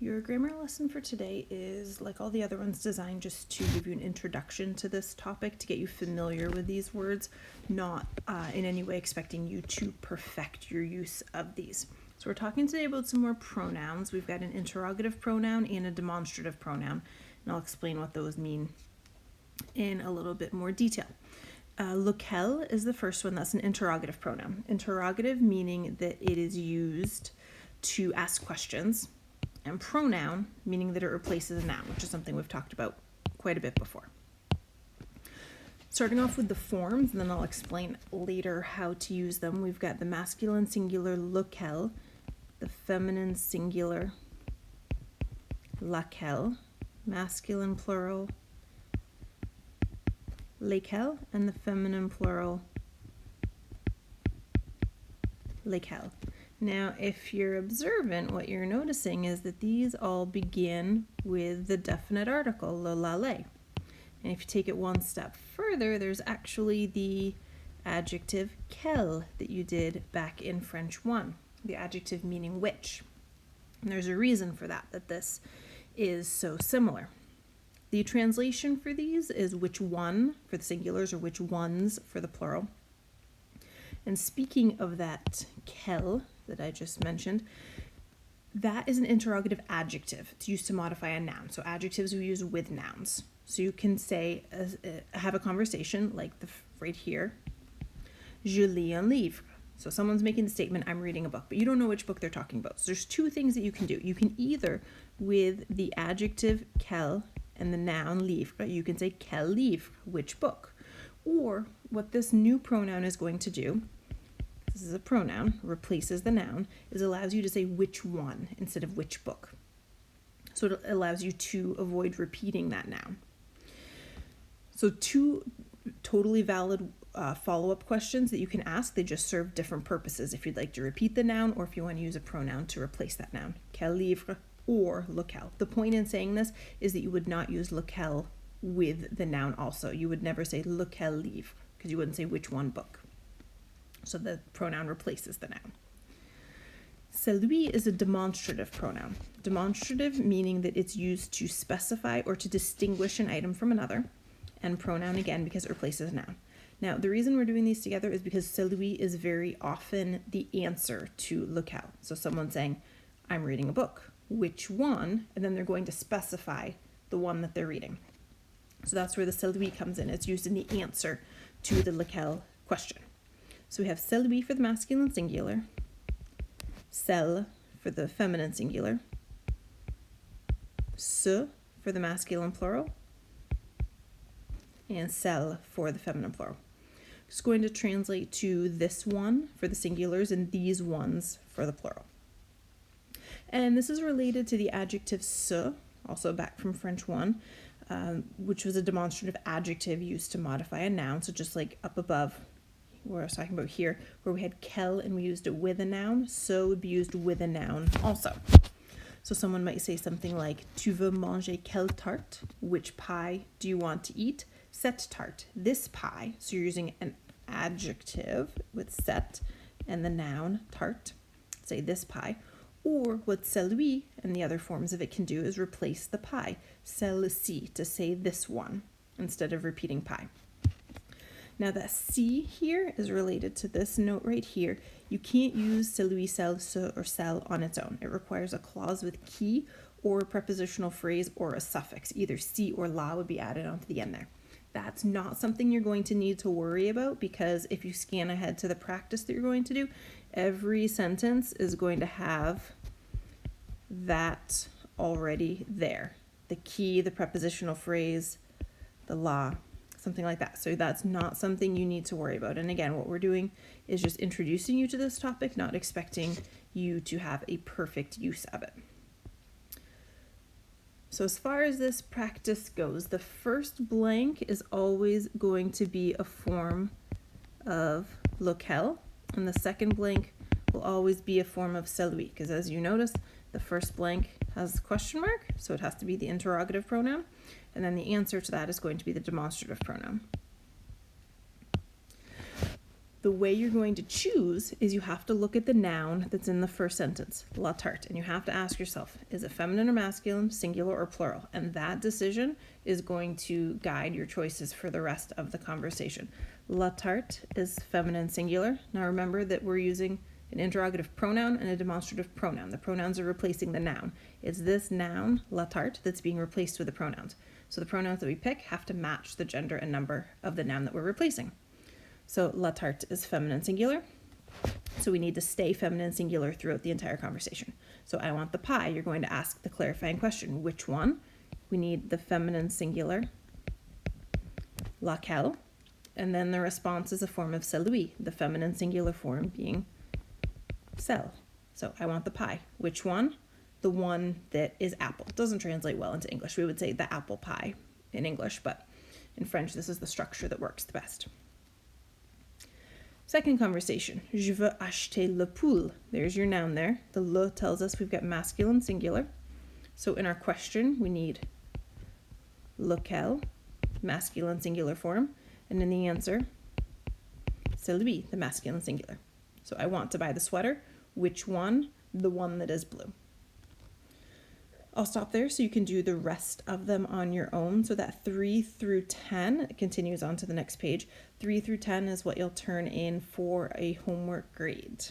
Your grammar lesson for today is, like all the other ones, designed just to give you an introduction to this topic, to get you familiar with these words, not in any way expecting you to perfect your use of these. So we're talking today about some more pronouns. We've got an interrogative pronoun and a demonstrative pronoun, and I'll explain what those mean in a little bit more detail. Lequel is the first one. That's an interrogative pronoun. Interrogative meaning that it is used to ask questions, and pronoun meaning that it replaces a noun, which is something we've talked about quite a bit before. Starting off with the forms, and then I'll explain later how to use them. We've got the masculine singular lequel, the feminine singular laquelle, masculine plural lequel, and the feminine plural lequel. Now, if you're observant, what you're noticing is that these all begin with the definite article, le, la, le. And if you take it one step further, there's actually the adjective quel that you did back in French 1, the adjective meaning which. And there's a reason for that this is so similar. The translation for these is which one for the singulars or which ones for the plural. And speaking of that quel that I just mentioned, that is an interrogative adjective. It's used to modify a noun. So adjectives we use with nouns. So you can say, have a conversation like right here, je lis un livre. So someone's making the statement, I'm reading a book, but you don't know which book they're talking about. So there's two things that you can do. You can either, with the adjective quel and the noun livre, you can say quel livre, which book. Or what this new pronoun is going to do, this is a pronoun, replaces the noun, is allows you to say which one instead of which book. So it allows you to avoid repeating that noun. So two totally valid follow-up questions that you can ask. They just serve different purposes if you'd like to repeat the noun or if you want to use a pronoun to replace that noun. Quel livre or lequel. The point in saying this is that you would not use lequel with the noun also. You would never say lequel livre because you wouldn't say which one book. So the pronoun replaces the noun. Celui is a demonstrative pronoun. Demonstrative meaning that it's used to specify or to distinguish an item from another. And pronoun again because it replaces a noun. Now the reason we're doing these together is because celui is very often the answer to lequel. So someone's saying, I'm reading a book. Which one? And then they're going to specify the one that they're reading. So that's where the celui comes in. It's used in the answer to the lequel question. So we have celui for the masculine singular, celle for the feminine singular, ce for the masculine plural, and celle for the feminine plural. It's going to translate to this one for the singulars and these ones for the plural. And this is related to the adjective ce, also back from French 1, which was a demonstrative adjective used to modify a noun. So just like up above, where I was talking about here, where we had quel and we used it with a noun, so would be used with a noun also. So someone might say something like, tu veux manger quelle tarte? Which pie do you want to eat? Cette tarte, this pie. So you're using an adjective with cette and the noun tarte. Say this pie. Or what celui and the other forms of it can do is replace the pie. Celle-ci, to say this one, instead of repeating pie. Now that ci here is related to this note right here. You can't use celui, celle, ce, or celle on its own. It requires a clause with qui or a prepositional phrase or a suffix. Either ci or la would be added onto the end there. That's not something you're going to need to worry about because if you scan ahead to the practice that you're going to do, every sentence is going to have that already there. The qui, the prepositional phrase, the la, something like that. So that's not something you need to worry about. And again, what we're doing is just introducing you to this topic, not expecting you to have a perfect use of it. So as far as this practice goes, the first blank is always going to be a form of lequel, and the second blank will always be a form of celui, because as you notice, the first blank has a question mark, so it has to be the interrogative pronoun, and then the answer to that is going to be the demonstrative pronoun. The way you're going to choose is you have to look at the noun that's in the first sentence, la tarte, and you have to ask yourself, is it feminine or masculine, singular or plural? And that decision is going to guide your choices for the rest of the conversation. La tarte is feminine singular. Now remember that we're using an interrogative pronoun and a demonstrative pronoun. The pronouns are replacing the noun. It's this noun, la tarte, that's being replaced with the pronouns. So the pronouns that we pick have to match the gender and number of the noun that we're replacing. So la tarte is feminine singular. So we need to stay feminine singular throughout the entire conversation. So I want the pie. You're going to ask the clarifying question. Which one? We need the feminine singular, laquelle. And then the response is a form of celui, the feminine singular form being cell. So I want the pie. Which one? The one that is apple. It doesn't translate well into English. We would say the apple pie in English, but in French, this is the structure that works the best. Second conversation. Je veux acheter le poule. There's your noun there. The le tells us we've got masculine singular. So in our question, we need lequel, masculine singular form. And in the answer, celui, the masculine singular. So I want to buy the sweater. Which one? The one that is blue. I'll stop there so you can do the rest of them on your own. So that 3 through 10 continues on to the next page. 3 through 10 is what you'll turn in for a homework grade.